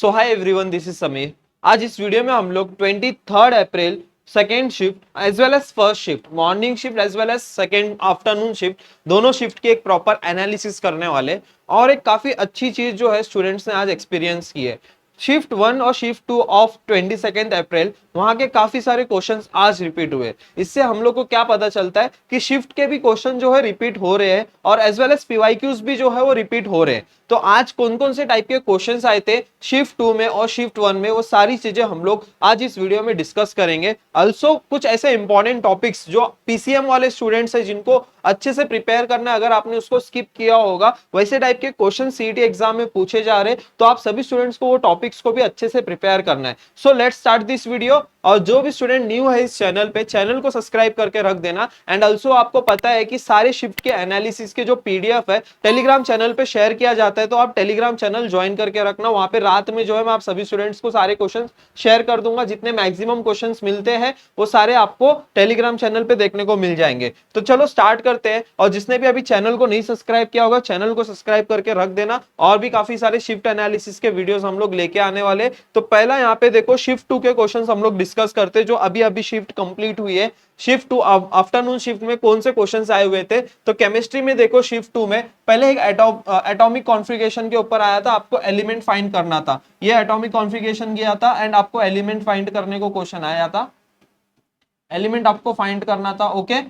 So hi everyone, this is Sameer. आज इस video में हम लोग 23 April second shift as well as first shift, morning shift as well as second afternoon shift, दोनों shift की एक प्रॉपर एनालिसिस करने वाले। और एक काफी अच्छी चीज जो है स्टूडेंट्स ने आज एक्सपीरियंस की है, शिफ्ट 1 और शिफ्ट 2 ऑफ 22 अप्रैल, वहां के काफी सारे क्वेश्चंस आज रिपीट हुए। इससे हम लोग को क्या पता चलता है कि शिफ्ट के भी क्वेश्चन जो है रिपीट हो रहे हैं और एज वेल एज पीवाईक्यूज भी जो है वो रिपीट हो रहे हैं। तो आज कौन कौन से टाइप के क्वेश्चंस आए थे शिफ्ट 2 में और शिफ्ट 1 में, वो सारी चीजें हम लोग आज इस वीडियो में डिस्कस करेंगे। ऑल्सो कुछ ऐसे इंपॉर्टेंट टॉपिक्स जो पीसीएम वाले स्टूडेंट्स हैं जिनको अच्छे से प्रिपेयर करना है, अगर आपने उसको स्किप किया होगा, वैसे टाइप के क्वेश्चन सीईटी एग्जाम में पूछे जा रहे हैं, तो आप सभी स्टूडेंट्स को वो टॉपिक्स को भी अच्छे से प्रिपेयर करना है। So let's start this video. और जो भी स्टूडेंट न्यू है इस चैनल पे, चैनल को सब्सक्राइब करके रख देना। एंड ऑल्सो आपको पता है कि सारे शिफ्ट के एनालिसिस के जो पीडीएफ है टेलीग्राम चैनल पे शेयर किया जाता है, तो आप टेलीग्राम चैनल ज्वाइन करके रखना। वहां पे रात में जो है मैं आप सभी स्टूडेंट्स को सारे क्वेश्चंस शेयर कर दूंगा, जितने मैक्सिमम क्वेश्चंस मिलते हैं वो सारे आपको टेलीग्राम चैनल पे देखने को मिल जाएंगे। तो चलो स्टार्ट करते हैं। और जिसने भी अभी चैनल को नहीं सब्सक्राइब किया होगा, चैनल को सब्सक्राइब करके रख देना। और भी काफी सारे शिफ्ट एनालिसिस के वीडियोस हम लोग लेके आने वाले। तो पहला यहाँ पे देखो, शिफ्ट 2 के क्वेश्चंस हम लोग डिस्कस करते हैं, जो अभी अभी शिफ्ट कंप्लीट हुई है। शिफ्ट 2 आफ्टरनून शिफ्ट में कौन से क्वेश्चंस आए हुए थे? तो केमिस्ट्री में देखो, शिफ्ट 2 में पहले एक एटॉमिक कॉन्फ़िगरेशन के ऊपर आया था, आपको एलिमेंट फाइंड करना था। ये एटॉमिक कॉन्फ़िगरेशन गया था एंड आपको एलिमेंट फाइंड करने को क्वेश्चन आया था, एलिमेंट आपको फाइंड करना था। ओके,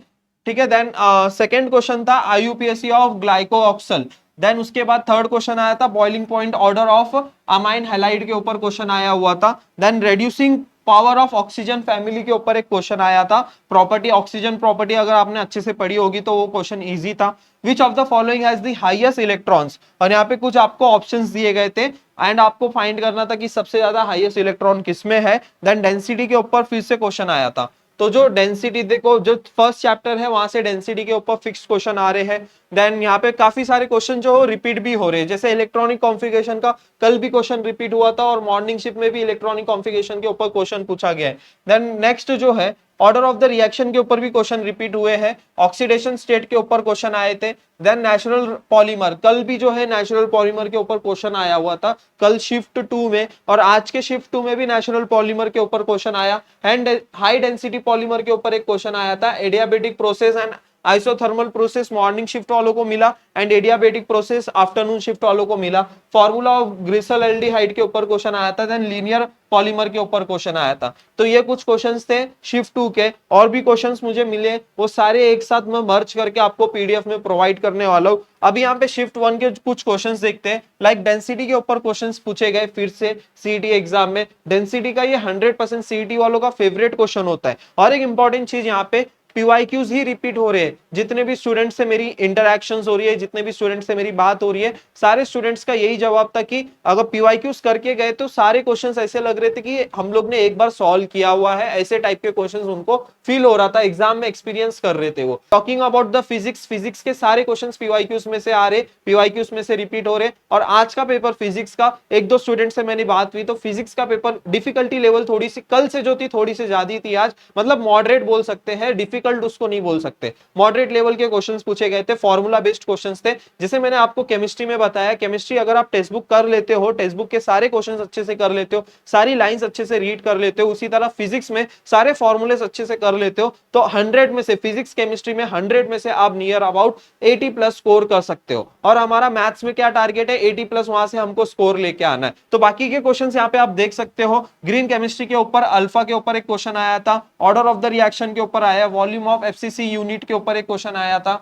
ठीक है। देन सेकंड क्वेश्चन था आईयूपीएसी ऑफ ग्लाइकोऑक्सल। देन उसके बाद थर्ड क्वेश्चन आया था boiling point order of amine halide के ऊपर क्वेश्चन आया हुआ था। Then reducing power of oxygen family के ऊपर एक क्वेश्चन आया था। प्रॉपर्टी, ऑक्सीजन प्रॉपर्टी अगर आपने अच्छे से पढ़ी होगी तो वो क्वेश्चन इजी था। Which of the following has the highest electrons, और यहाँ पे कुछ आपको ऑप्शंस दिए गए थे एंड आपको फाइंड करना था कि सबसे ज्यादा हाईएस्ट इलेक्ट्रॉन किसमें है। देन डेंसिटी के ऊपर फिर से क्वेश्चन आया था। तो जो डेंसिटी देखो, जो फर्स्ट चैप्टर है वहां से डेंसिटी के ऊपर फिक्स क्वेश्चन आ रहे हैं। देन यहाँ पे काफी सारे क्वेश्चन जो रिपीट भी हो रहे हैं, जैसे इलेक्ट्रॉनिक कॉन्फ़िगरेशन का कल भी क्वेश्चन रिपीट हुआ था और मॉर्निंग शिफ्ट में भी इलेक्ट्रॉनिक कॉन्फ़िगरेशन के ऊपर क्वेश्चन पूछा गया है। देन नेक्स्ट जो है ऑर्डर ऑफ द रिएक्शन के ऊपर भी क्वेश्चन रिपीट हुए हैं। ऑक्सीडेशन स्टेट के ऊपर क्वेश्चन आए थे। देन नेचुरल पॉलीमर, कल भी जो है नेचुरल पॉलीमर के ऊपर क्वेश्चन आया हुआ था कल शिफ्ट 2 में, और आज के शिफ्ट 2 में भी नेचुरल पॉलीमर के ऊपर क्वेश्चन आया। एंड हाई डेंसिटी पॉलीमर के ऊपर एक क्वेश्चन आया था। Adiabatic process and isothermal process morning shift वालों को मिला and adiabatic process afternoon shift वालों को मिला। फॉर्मूला ऑफ ग्लिसरॉल एल्डिहाइड के ऊपर क्वेश्चन आया था। देन लीनियर पॉलीमर के ऊपर क्वेश्चन आया था। तो ये कुछ क्वेश्चंस थे शिफ्ट 2 के। और भी क्वेश्चंस मुझे मिले, वो सारे एक साथ मैं मर्ज करके आपको पीडीएफ में प्रोवाइड करने वाला हूं। अभी यहाँ पे शिफ्ट 1 के कुछ क्वेश्चंस देखते हैं। लाइक डेंसिटी के ऊपर क्वेश्चंस पूछे गए फिर से सीईटी एग्जाम में। डेंसिटी का ये 100% सीईटी वालों का फेवरेट क्वेश्चन होता है। और एक इंपॉर्टेंट चीज, यहाँ पे पीवाईक्यूज ही रिपीट हो रहे हैं। जितने भी स्टूडेंट से मेरी इंटरैक्शंस हो रही है, जितने भी स्टूडेंट से मेरी बात हो रही है, सारे स्टूडेंट्स का यही जवाब था कि अगर पीवाईक्यूज करके गए तो सारे क्वेश्चंस ऐसे लग रहे थे कि हम लोग ने एक बार सॉल्व किया हुआ है, ऐसे टाइप के क्वेश्चंस उनको फील हो रहा था, एग्जाम में एक्सपीरियंस कर रहे थे वो। Talking about the physics, physics के सारे क्वेश्चंस पीवाईक्यूज में से आ रहे, पीवाईक्यूज में से रिपीट हो रहे। और आज का पेपर फिजिक्स का, एक दो स्टूडेंट से मैंने बात हुई तो फिजिक्स का पेपर डिफिकल्टी लेवल थोड़ी सी कल से जो थी थोड़ी सी ज्यादा थी आज, मतलब मॉडरेट बोल सकते हैं, डिफिकल्ट उसको नहीं बोल सकते। मॉडरेट लेवल के क्वेश्चंस पूछे गए थे, फॉर्मूला बेस्ड क्वेश्चंस थे। जैसे मैंने आपको केमिस्ट्री में बताया, केमिस्ट्री अगर आप टेक्स्ट बुक कर लेते हो, टेक्स्ट बुक के सारे क्वेश्चंस अच्छे से कर लेते हो, सारी लाइंस अच्छे से रीड कर लेते हो, उसी तरह फिजिक्स में सारे फॉर्मूलेस अच्छे से कर लेते हो, तो 100 में से फिजिक्स केमिस्ट्री में 100 में से आप नियर अबाउट 80 प्लस स्कोर कर सकते हो। और हमारा मैथ्स में क्या टारगेट है? 80 प्लस, वहां से हमको स्कोर लेके आना है। तो बाकी के क्वेश्चंस यहाँ पे आप देख सकते हो। ग्रीन केमिस्ट्री के ऊपर अल्फा के ऊपर एक क्वेश्चन आया था, ऑर्डर ऑफ द रिएक्शन के ऊपर आया, वॉल्यूम ऑफ एफसीसी यूनिट के ऊपर एक क्वेश्चन आया था।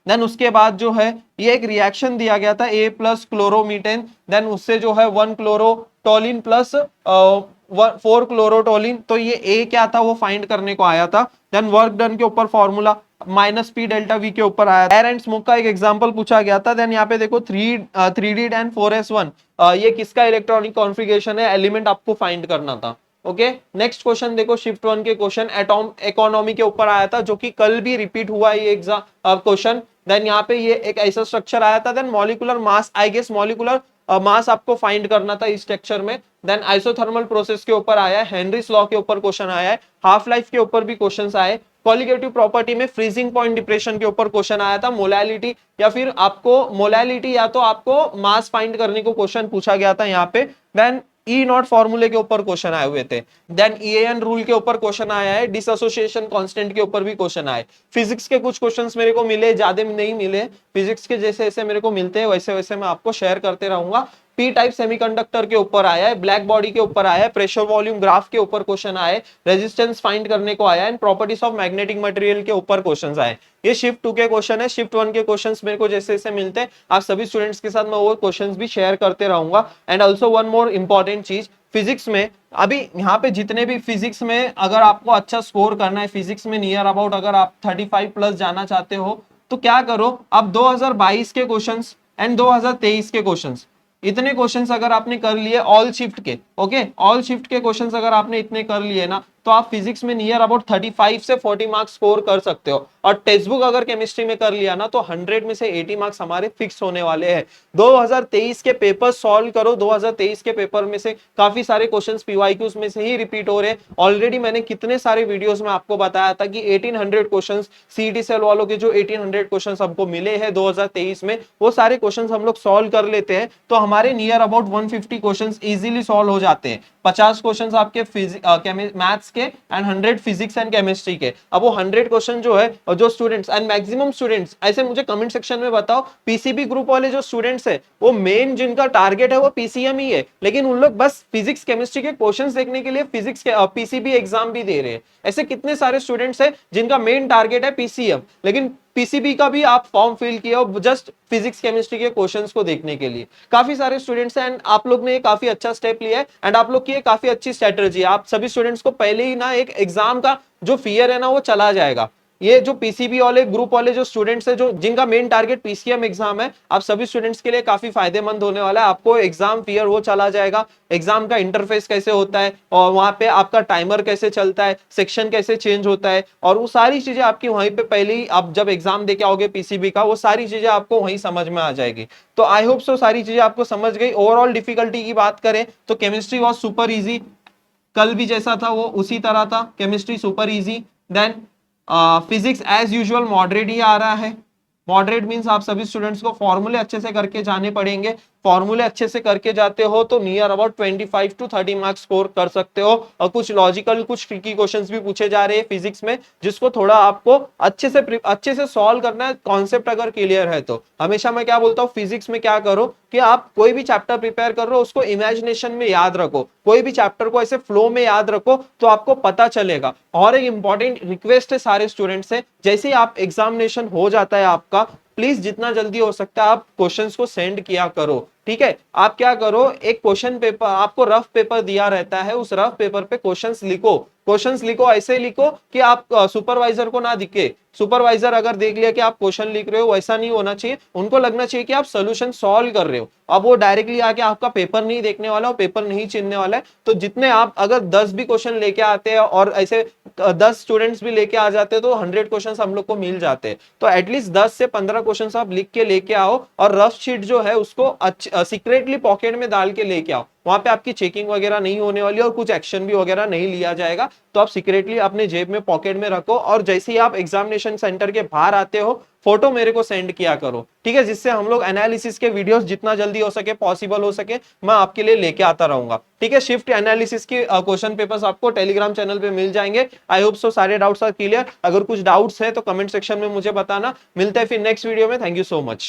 देन उसके बाद जो है ये एक रिएक्शन दिया गया था ए प्लस क्लोरोमीथेन, देन उससे जो है 1 क्लोरोटोलिन प्लस 4 क्लोरोटोलिन, तो ये ए क्या था वो फाइंड करने को आया था। देन वर्क डन के ऊपर formula minus P delta we के ऊपर आया। एयर एंड स्मोक का एक एग्जांपल पूछा गया था। देन यहाँ पे देखो 3D एंड 4s1, ये किसका इलेक्ट्रॉनिक कॉन्फ़िगरेशन है, एलिमेंट आपको फाइंड करना था। ओके, नेक्स्ट क्वेश्चन देखो, शिफ्ट 1 के क्वेश्चन एटॉम इकोनॉमी के ऊपर आया था, जो कि कल भी रिपीट हुआ ये एग्जाम क्वेश्चन। देन यहाँ पे ये एक ऐसा स्ट्रक्चर आया था। Then molecular mass, I guess molecular mass आपको फाइंड करना था इस स्ट्रक्चर में। देन आइसोथर्मल प्रोसेस के ऊपर आया है, हेनरीज लॉ के ऊपर क्वेश्चन आया है, हाफ लाइफ के ऊपर भी क्वेश्चंस आए, कॉलिगेटिव प्रॉपर्टी में फ्रीजिंग पॉइंट डिप्रेशन के ऊपर क्वेश्चन आया था, मोलैलिटी या फिर आपको मोलैलिटी या तो आपको मास फाइंड करने को क्वेश्चन पूछा गया था यहाँ पे। देन ई नॉट फॉर्मूले के ऊपर क्वेश्चन आए हुए थे। देन ईएन रूल के ऊपर क्वेश्चन आया है, डिसएसोसिएशन कांस्टेंट के ऊपर भी क्वेश्चन आए। फिजिक्स के कुछ क्वेश्चंस मेरे को मिले, ज्यादा नहीं मिले, फिजिक्स के जैसे जैसे मेरे को मिलते हैं वैसे वैसे मैं आपको शेयर करते रहूंगा। पी टाइप सेमीकंडक्टर के ऊपर आया है, ब्लैक बॉडी के ऊपर आया है, प्रेशर वॉल्यूम ग्राफ के ऊपर क्वेश्चन आए, रेजिस्टेंस फाइंड करने को आया है, प्रॉपर्टीज ऑफ मैग्नेटिक मटेरियल के ऊपर क्वेश्चंस आए। ये शिफ्ट 2 के क्वेश्चन है। शिफ्ट 1 के क्वेश्चंस मेरे को जैसे जैसे मिलते हैं आप सभी स्टूडेंट्स के साथ मैं वो क्वेश्चंस भी शेयर करते रहूंगा। And also one more important चीज, फिजिक्स में अभी यहाँ पे जितने भी फिजिक्स में अगर आपको अच्छा स्कोर करना है, फिजिक्स में नियर अबाउट अगर आप 35 प्लस जाना चाहते हो तो क्या करो, अब 2022 के क्वेश्चंस एंड 2023 के क्वेश्चंस, इतने क्वेश्चंस अगर आपने कर लिए ऑल शिफ्ट के, ओके, ऑल शिफ्ट के क्वेश्चंस अगर आपने इतने कर लिए ना तो आप फिजिक्स में नियर अबाउट 35 से 40 मार्क्स स्कोर कर सकते हो। और टेक्स्ट बुक अगर केमिस्ट्री में कर लिया ना तो 100 में से 80 मार्क्स हमारे फिक्स होने वाले हैं। 2023 के पेपर सॉल्व करो, 2023 के पेपर में से काफी सारे क्वेश्चंस पीवाईक्यूज में से ही रिपीट हो रहे हैं। ऑलरेडी मैंने कितने सारे वीडियोस में आपको बताया था कि 1800 क्वेश्चंस सीईटी सेल वालों के जो 1800 क्वेश्चंस हमको मिले हैं 2023 में, वो सारे क्वेश्चंस हम लोग सॉल्व कर लेते हैं तो हमारे near about 150 questions easily solve हो जाते हैं। 50 क्वेश्चंस आपके मैथ्स के एंड 100 फिजिक्स एंड केमिस्ट्री के। अब वो 100 क्वेश्चन जो है और जो स्टूडेंट्स एंड मैक्सिमम स्टूडेंट्स ऐसे मुझे कमेंट सेक्शन में बताओ, पीसीबी ग्रुप वाले जो स्टूडेंट्स है वो मेन जिनका टारगेट है वो पीसीएम ही है, लेकिन उन लोग बस फिजिक्स केमिस्ट्री के क्वेश्चंस देखने के लिए फिजिक्स के पीसीबी एग्जाम भी दे रहे हैं। ऐसे कितने सारे स्टूडेंट्स है जिनका मेन टारगेट है पीसीएम, लेकिन पीसीबी का भी आप फॉर्म फिल किया हो जस्ट फिजिक्स केमिस्ट्री के क्वेश्चंस को देखने के लिए। काफी सारे स्टूडेंट्स हैं एंड आप लोग ने काफी अच्छा स्टेप लिया है एंड आप लोग की ये काफी अच्छी स्ट्रेटजी है। आप सभी स्टूडेंट्स को पहले ही ना एक एग्जाम का जो फियर है ना वो चला जाएगा। ये जो पीसीबी वाले ग्रुप वाले जो स्टूडेंट्स है जो जिनका मेन टारगेट पीसीएम एग्जाम है, आप सभी स्टूडेंट्स के लिए काफी फायदेमंद होने वाला है। आपको एग्जाम फियर वो चला जाएगा, एग्जाम का इंटरफेस कैसे होता है और वहां पे आपका टाइमर कैसे चलता है, सेक्शन कैसे चेंज होता है और वो सारी चीजें आपकी वहीं पे पहले ही आप जब एग्जाम देके आओगे पीसीबी का वो सारी चीजें आपको वहीं समझ में आ जाएगी। तो आई होप सो सारी चीजें आपको समझ गई। ओवरऑल डिफिकल्टी की बात करें तो केमिस्ट्री वॉज सुपर इजी, कल भी जैसा था वो उसी तरह था, chemistry super easy. Then physics as usual moderate ही आ रहा है। मॉडरेट मींस आप सभी स्टूडेंट्स को फॉर्मूले अच्छे से करके जाने पड़ेंगे, फॉर्मूले अच्छे से करके जाते हो तो near about 25 to 30 marks score कर सकते हो। और कुछ लॉजिकल कुछ ट्रिकी क्वेश्चंस भी पूछे जा रहे हैं फिजिक्स में जिसको थोड़ा आपको अच्छे से सॉल्व करना है, कॉन्सेप्ट अगर क्लियर है तो। हमेशा मैं क्या बोलता हूँ फिजिक्स में क्या करो कि आप कोई भी चैप्टर प्रिपेयर कर रहे हो उसको इमेजिनेशन में याद रखो, कोई भी चैप्टर को ऐसे फ्लो में याद रखो तो आपको पता चलेगा। और एक इंपॉर्टेंट रिक्वेस्ट है सारे स्टूडेंट्स से, जैसे ही आप एग्जामिनेशन हो जाता है आपका, प्लीज जितना जल्दी हो सकता है आप क्वेश्चंस को सेंड किया करो, ठीक है। आप क्या करो, एक क्वेश्चन पेपर आपको रफ पेपर दिया रहता है, उस रफ पेपर पे क्वेश्चंस लिखो, ऐसे लिखो कि आप सुपरवाइजर को ना दिखे। सुपरवाइजर अगर देख लिया कि आप क्वेश्चन लिख रहे हो, वैसा नहीं होना चाहिए, उनको लगना चाहिए कि आप सोल्यूशन सॉल्व कर रहे हो। अब वो डायरेक्टली आके आपका पेपर नहीं देखने वाला, पेपर नहीं चिन्हने वाला है। तो जितने आप अगर 10 भी क्वेश्चन लेके आते हैं और ऐसे 10 स्टूडेंट्स भी लेके आ जाते हैं तो 100 क्वेश्चन हम लोग को मिल जाते हैं। तो एटलीस्ट 10 से 15 क्वेश्चन आप लिख के लेके आओ और रफ शीट जो है उसको सीक्रेटली पॉकेट में डाल के लेके आओ। वहां पे आपकी चेकिंग वगैरह नहीं होने वाली और कुछ एक्शन भी वगैरह नहीं लिया जाएगा। तो आप सीक्रेटली अपने जेब में पॉकेट में रखो और जैसे ही आप एग्जामिनेशन सेंटर के बाहर आते हो फोटो मेरे को सेंड किया करो, ठीक है, जिससे हम लोग एनालिसिस के वीडियोस जितना जल्दी हो सके पॉसिबल हो सके मैं आपके लिए लेके आता रहूंगा, ठीक है। शिफ्ट एनालिसिस के क्वेश्चन पेपर्स आपको टेलीग्राम चैनल पे मिल जाएंगे। आई होप सो सारे डाउट्स आर क्लियर। अगर कुछ डाउट्स है तो कमेंट सेक्शन में मुझे बताना। मिलते हैं फिर नेक्स्ट वीडियो में। Thank you so much.